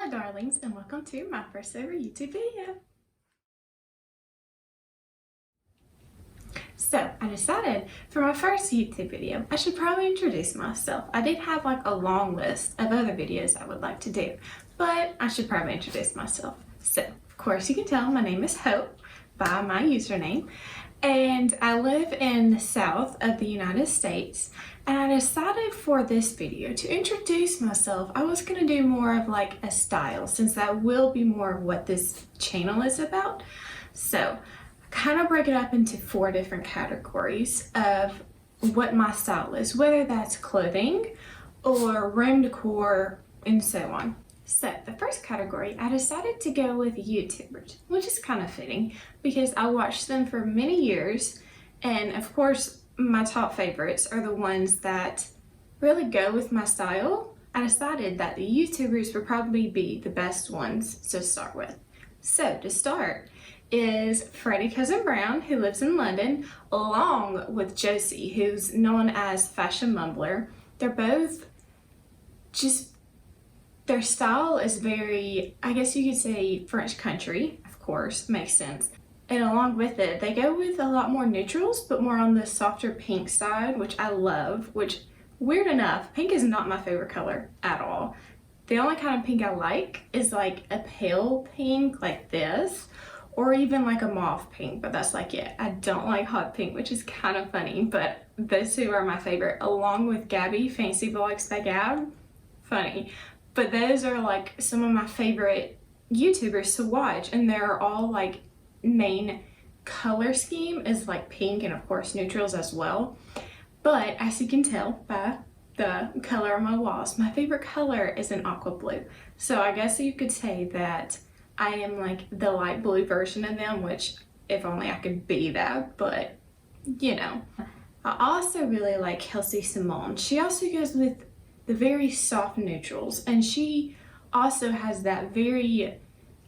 my darlings, and welcome to my first ever YouTube video. So I decided for my first YouTube video, I should probably introduce myself. I did have like a long list of other videos I would like to do, but I should probably introduce myself. So of course you can tell my name is Hope by my username, and I live in the south of the United States. And I decided for this video to introduce myself, I was going to do more of like a style, since that will be more of what this channel is about. So kind of break it up into 4 different categories of what my style is, whether that's clothing or room decor and so on. So the first category, I decided to go with YouTubers, which is kind of fitting because I watched them for many years, and of course my top favorites are the ones that really go with my style. I decided that the YouTubers would probably be the best ones to start with. So to start is Freddie Cousin Brown, who lives in London, along with Josie, who's known as Fashion Mumbler. They're both just, their style is very, I guess you could say, French country, of course, makes sense. And along with it, they go with a lot more neutrals, but more on the softer pink side, which I love, which, weird enough, pink is not my favorite color at all. The only kind of pink I like is like a pale pink like this, or even like a mauve pink, but that's like it. I don't like hot pink, which is kind of funny, but those two are my favorite, along with Gabby, Fancy Vlogs by Gab. Funny. But those are like some of my favorite YouTubers to watch, and they're all like main color scheme is like pink and of course neutrals as well. But as you can tell by the color on my walls, my favorite color is an aqua blue. So I guess you could say that I am like the light blue version of them, which if only I could be that, but you know. I also really like Kelsey Simone. She also goes with the very soft neutrals, and she also has that very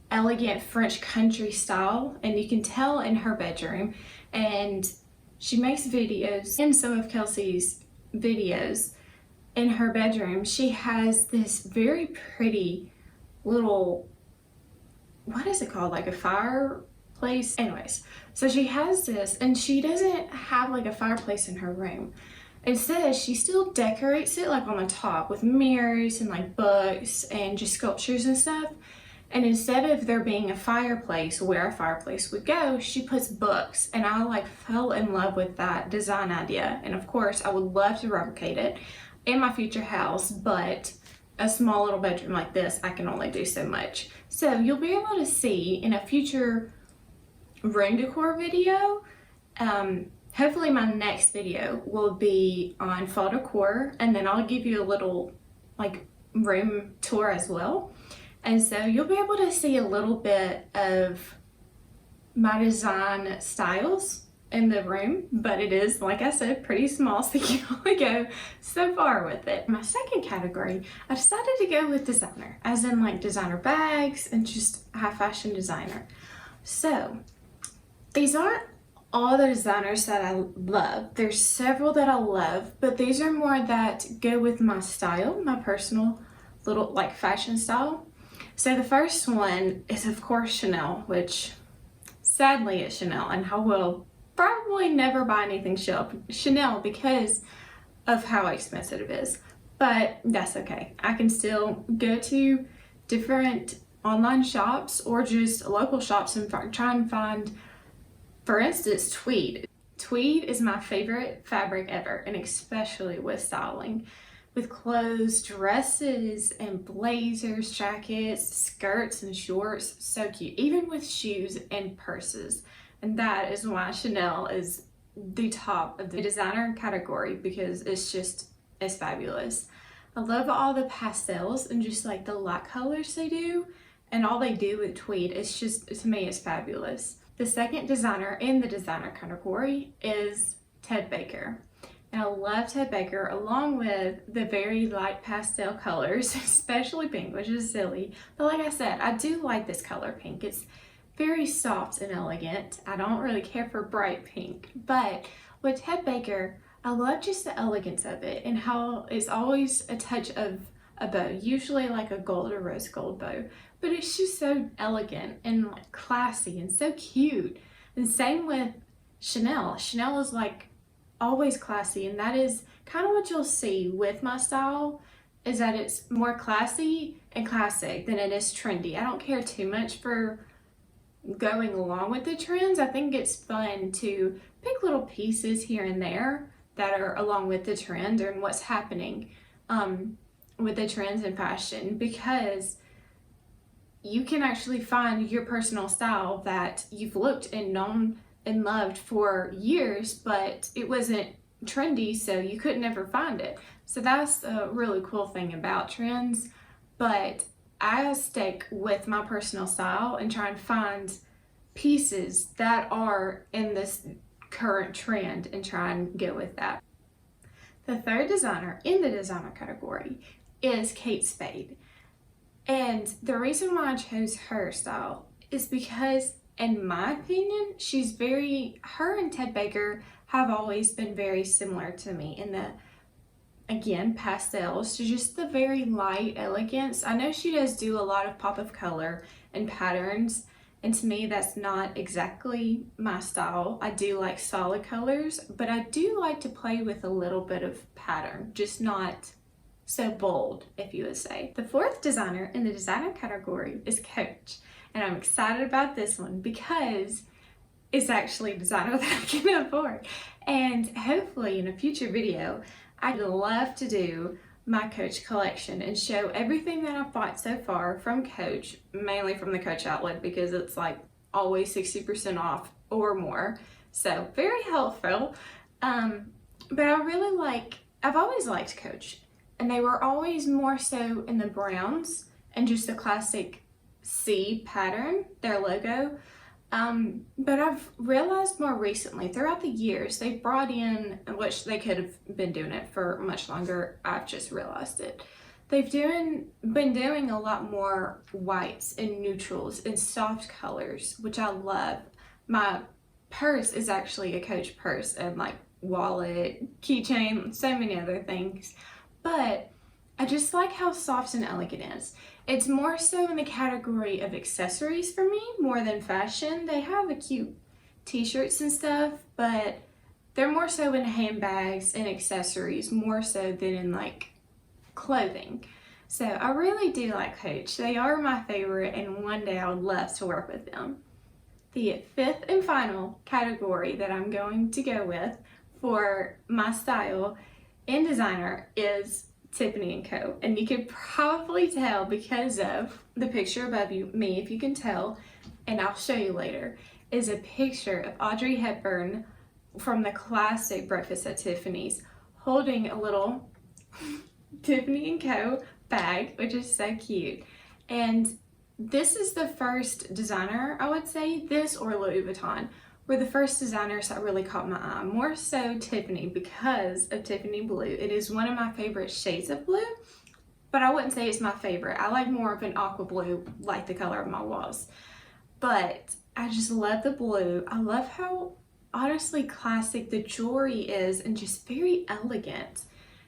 elegant French country style, and you can tell in her bedroom. And she makes videos. In some of Kelsey's videos in her bedroom, she has this very pretty little, what is it called, like a fireplace? Anyways, so she has this, and she doesn't have like a fireplace in her room. Instead, she still decorates it like on the top with mirrors and like books and just sculptures and stuff. And instead of there being a fireplace where a fireplace would go, she puts books. And I like fell in love with that design idea. And of course, I would love to replicate it in my future house, but a small little bedroom like this, I can only do so much. So you'll be able to see in a future room decor video, hopefully my next video will be on fall decor, and then I'll give you a little like room tour as well. And so you'll be able to see a little bit of my design styles in the room, but it is, like I said, pretty small, so you can only go so far with it. My second category, I decided to go with designer, as in like designer bags and just high fashion designer. So these aren't all the designers that I love. There's several that I love, but these are more that go with my style, my personal little like fashion style. So the first one is of course Chanel, which sadly is Chanel, and I will probably never buy anything Chanel because of how expensive it is. But that's okay. I can still go to different online shops or just local shops and try and find, for instance, tweed. Tweed is my favorite fabric ever, and especially with styling. With clothes, dresses, and blazers, jackets, skirts, and shorts. So cute. Even with shoes and purses. And that is why Chanel is the top of the designer category, because it's fabulous. I love all the pastels and just like the light colors they do. And all they do with tweed, it's just, to me, it's fabulous. The second designer in the designer category is Ted Baker. And I love Ted Baker, along with the very light pastel colors, especially pink, which is silly. But like I said, I do like this color pink. It's very soft and elegant. I don't really care for bright pink. But with Ted Baker, I love just the elegance of it and how it's always a touch of a bow, usually like a gold or rose gold bow, but it's just so elegant and like classy and so cute. And same with Chanel. Chanel is like always classy, and that is kind of what you'll see with my style, is that it's more classy and classic than it is trendy. I don't care too much for going along with the trends. I think it's fun to pick little pieces here and there that are along with the trend and what's happening with the trends in fashion, because you can actually find your personal style that you've looked and known and loved for years, but it wasn't trendy, so you could never find it. So that's a really cool thing about trends. But I stick with my personal style and try and find pieces that are in this current trend and try and go with that. The third designer in the designer category is Kate Spade. And the reason why I chose her style is because, in my opinion, her and Ted Baker have always been very similar to me in the, again, pastels to just the very light elegance. I know she does do a lot of pop of color and patterns, and to me that's not exactly my style. I do like solid colors, but I do like to play with a little bit of pattern, just not so bold, if you would say. The fourth designer in the designer category is Coach, and I'm excited about this one because it's actually a designer that I can afford. And hopefully in a future video, I'd love to do my Coach collection and show everything that I've bought so far from Coach, mainly from the Coach outlet because it's like always 60% off or more. So very helpful. But I've always liked Coach, and they were always more so in the browns and just the classic C pattern, their logo. But I've realized more recently, throughout the years, they've brought in, which they could have been doing it for much longer, I've just realized it. They've been doing a lot more whites and neutrals and soft colors, which I love. My purse is actually a Coach purse, and like wallet, keychain, so many other things. But I just like how soft and elegant it is. It's more so in the category of accessories for me, more than fashion. They have a cute t-shirts and stuff, but they're more so in handbags and accessories, more so than in like clothing. So I really do like Coach. They are my favorite, and one day I would love to work with them. The fifth and final category that I'm going to go with for my style in designer is Tiffany & Co. And you can probably tell because of the picture above me, if you can tell, and I'll show you later, is a picture of Audrey Hepburn from the classic Breakfast at Tiffany's holding a little Tiffany & Co. bag, which is so cute. And this is the first designer, I would say, this or Louis Vuitton, were the first designers that really caught my eye. More so Tiffany because of Tiffany Blue. It is one of my favorite shades of blue, but I wouldn't say it's my favorite. I like more of an aqua blue, like the color of my walls. But I just love the blue. I love how honestly classic the jewelry is and just very elegant.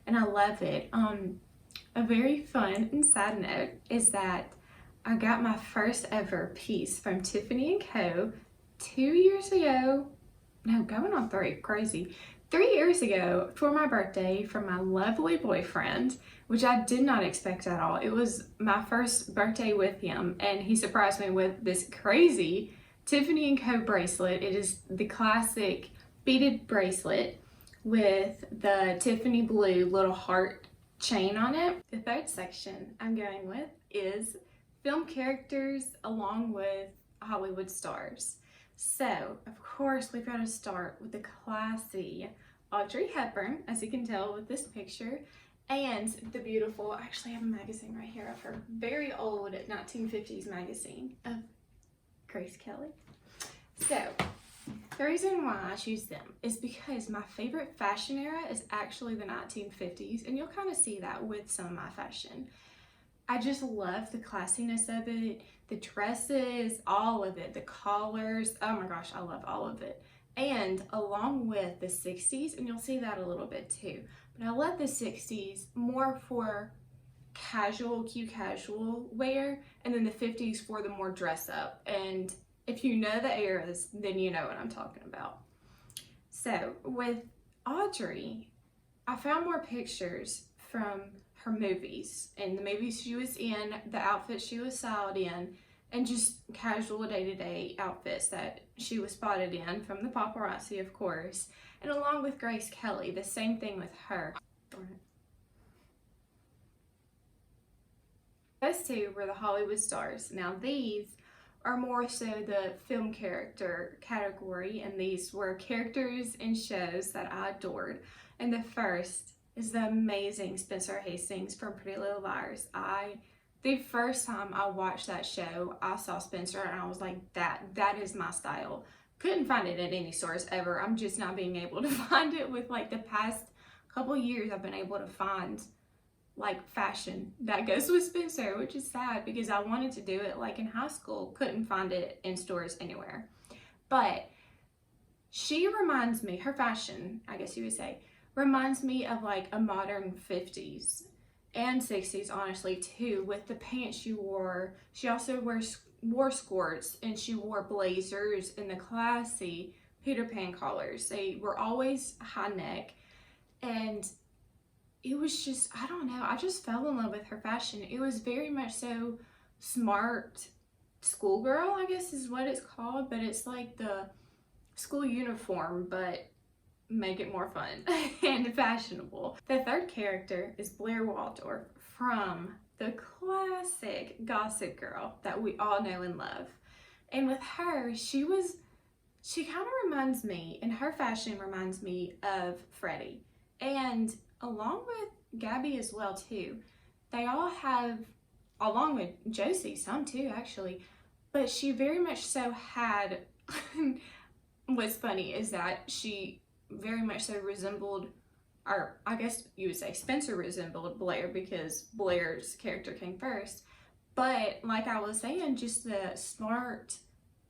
And I love it. A very fun and sad note is that I got my first ever piece from Tiffany & Co. 2 years ago, no, going on 3, crazy. 3 years ago for my birthday from my lovely boyfriend, which I did not expect at all. It was my first birthday with him, and he surprised me with this crazy Tiffany & Co. bracelet. It is the classic beaded bracelet with the Tiffany blue little heart chain on it. The third section I'm going with is film characters along with Hollywood stars. So, of course, we've got to start with the classy Audrey Hepburn, as you can tell with this picture, and the beautiful, I actually have a magazine right here of her very old 1950s magazine of Grace Kelly. So, the reason why I choose them is because my favorite fashion era is actually the 1950s, and you'll kind of see that with some of my fashion. I just love the classiness of it, the dresses, all of it, the collars. Oh my gosh, I love all of it. And along with the 60s, and you'll see that a little bit too, but I love the 60s more for casual, cute casual wear, and then the 50s for the more dress up. And if you know the eras, then you know what I'm talking about. So with Audrey, I found more pictures from her movies and the movies she was in, the outfits she was styled in, and just casual day-to-day outfits that she was spotted in from the paparazzi, of course. And along with Grace Kelly, the same thing with her. Those two were the Hollywood stars. Now these are more so the film character category, and these were characters in shows that I adored. And the first is the amazing Spencer Hastings from Pretty Little Liars. The first time I watched that show, I saw Spencer and I was like, that is my style. Couldn't find it at any source ever. I'm just not being able to find it. With like the past couple years, I've been able to find like fashion that goes with Spencer, which is sad because I wanted to do it like in high school, couldn't find it in stores anywhere. But she reminds me, her fashion, I guess you would say, reminds me of like a modern 50s and 60s, honestly, too, with the pants she wore. She also wore skirts, and she wore blazers in the classy Peter Pan collars. They were always high neck, and it was just, I don't know, I just fell in love with her fashion. It was very much so smart schoolgirl, I guess is what it's called, but it's like the school uniform, but make it more fun and fashionable. The third character is Blair Waldorf from the classic Gossip Girl that we all know and love. And with her, she kind of reminds me, and her fashion reminds me of Freddie. And along with Gabby as well too. They all have, along with Josie, some too actually, but she very much so had, what's funny is that she very much so resembled, or I guess you would say Spencer resembled Blair because Blair's character came first. But like I was saying, just the smart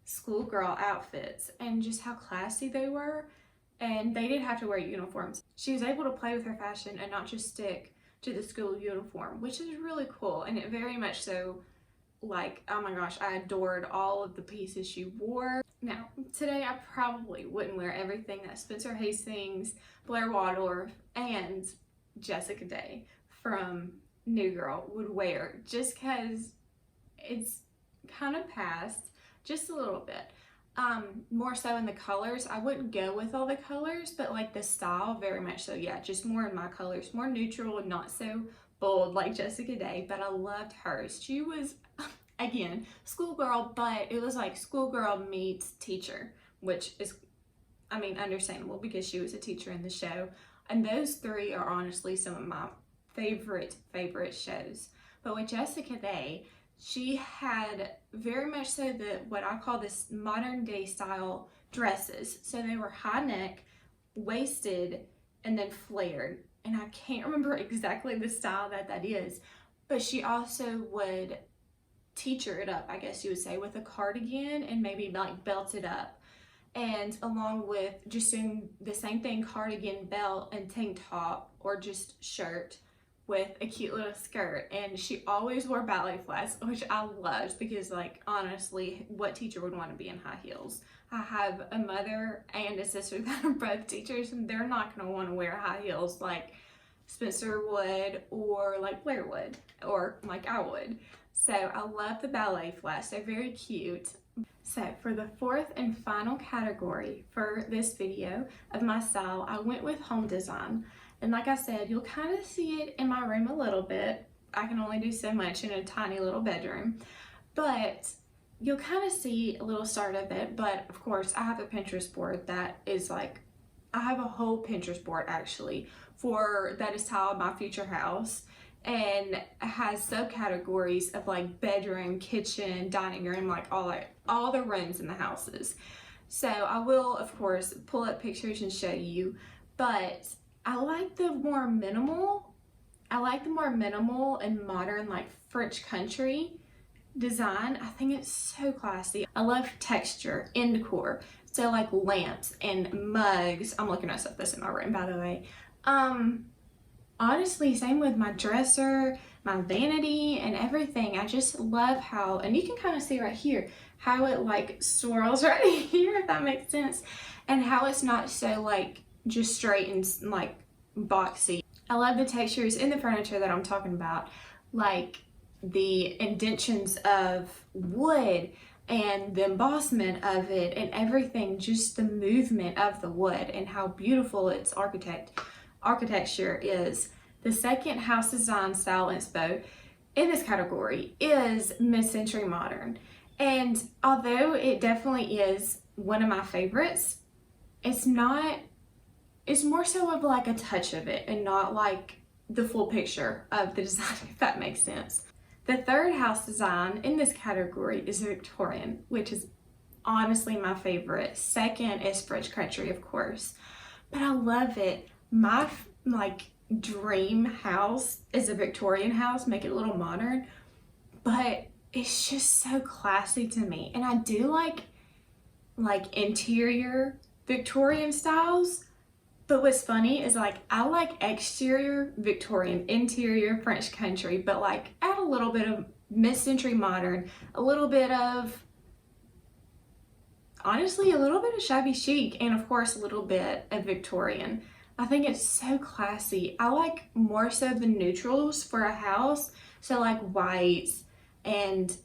schoolgirl outfits and just how classy they were. And they did have to wear uniforms. She was able to play with her fashion and not just stick to the school uniform, which is really cool. And it very much so, like, oh my gosh, I adored all of the pieces she wore. Now, today I probably wouldn't wear everything that Spencer Hastings, Blair Waldorf, and Jessica Day from New Girl would wear, just because it's kind of past just a little bit. More so in the colors. I wouldn't go with all the colors, but like the style, very much so, yeah, just more in my colors, more neutral and not so bold like Jessica Day, but I loved hers. She was, again, schoolgirl, but it was like schoolgirl meets teacher, which is, I mean, understandable because she was a teacher in the show. And those three are honestly some of my favorite shows. But with Jessica Day, she had very much so what I call this modern day style dresses. So they were high neck, waisted, and then flared. And I can't remember exactly the style that is, but she also would teacher it up, I guess you would say, with a cardigan and maybe like belt it up. And along with just doing the same thing, cardigan, belt, and tank top, or just shirt with a cute little skirt. And she always wore ballet flats, which I loved because, like, honestly, what teacher would want to be in high heels? I have a mother and a sister that are both teachers, and they're not going to want to wear high heels like Spencer would, or like Blair would, or like I would. So I love the ballet flats. They're very cute. So for the fourth and final category for this video of my style, I went with home design. And like I said, you'll kind of see it in my room a little bit. I can only do so much in a tiny little bedroom, but you'll kind of see a little start of it. But of course, I have a Pinterest board that is like, I have a whole Pinterest board actually that is tiled my future house, and has subcategories of like bedroom, kitchen, dining room, like all the rooms in the houses. So I will of course pull up pictures and show you, but I like the more minimal and modern, like French country design. I think it's so classy. I love texture and decor. So like lamps and mugs. I'm looking at stuff that's in my room, by the way. honestly, same with my dresser, my vanity, and everything. I just love how, and you can kind of see right here, how it like swirls right here, if that makes sense, and how it's not so like just straight and like boxy. I love the textures in the furniture that I'm talking about, like the indentions of wood and the embossment of it and everything, just the movement of the wood and how beautiful its architecture is. The second house design style inspo in this category is mid-century modern. And although it definitely is one of my favorites, it's not, it's more so of like a touch of it and not like the full picture of the design, if that makes sense. The third house design in this category is Victorian, which is honestly my favorite. Second is French country, of course, but I love it. My like dream house is a Victorian house, make it a little modern, but it's just so classy to me. And I do like interior Victorian styles, but what's funny is like I like exterior Victorian, interior French country, but like add a little bit of mid-century modern, a little bit of, honestly, a little bit of shabby chic, and of course a little bit of Victorian. I think it's so classy. I like more so the neutrals for a house, so like whites and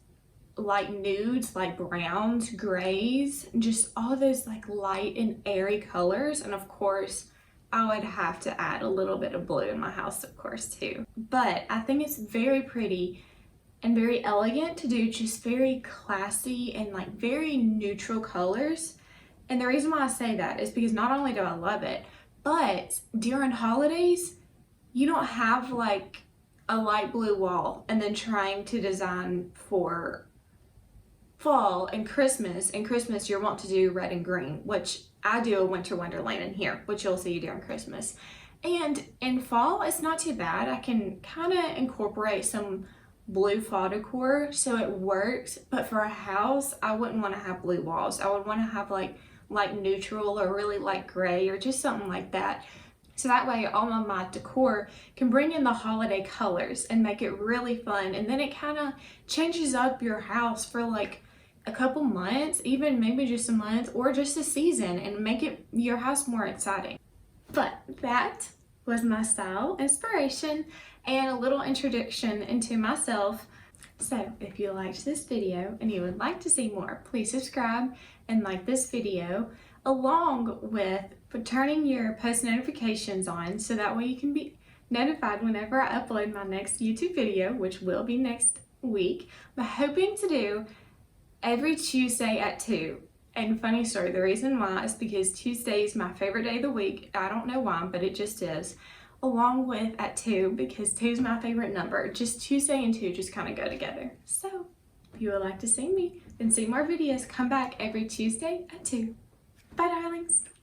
like nudes, like browns, grays, just all those like light and airy colors. And of course I would have to add a little bit of blue in my house, of course, too. But I think it's very pretty and very elegant to do just very classy and like very neutral colors. And the reason why I say that is because not only do I love it, but during holidays, you don't have like a light blue wall and then trying to design for fall and Christmas. And Christmas, you're want to do red and green, which I do a winter wonderland in here, which you'll see during Christmas. And in fall, it's not too bad. I can kind of incorporate some blue fall decor so it works. But for a house, I wouldn't want to have blue walls. I would want to have like neutral or really light gray or just something like that. So that way all of my decor can bring in the holiday colors and make it really fun. And then it kind of changes up your house for like a couple months, even maybe just a month or just a season, and make it your house more exciting. But that was my style inspiration and a little introduction into myself. So if you liked this video and you would like to see more, please subscribe and like this video, along with turning your post notifications on so that way you can be notified whenever I upload my next YouTube video, which will be next week. I'm hoping to do every Tuesday at 2. And funny story, the reason why is because Tuesday is my favorite day of the week. I don't know why, but it just is. Along with at 2, because 2 is my favorite number. Just Tuesday and 2 just kind of go together. So if you would like to see me and see more videos, come back every Tuesday at 2. Bye, darlings.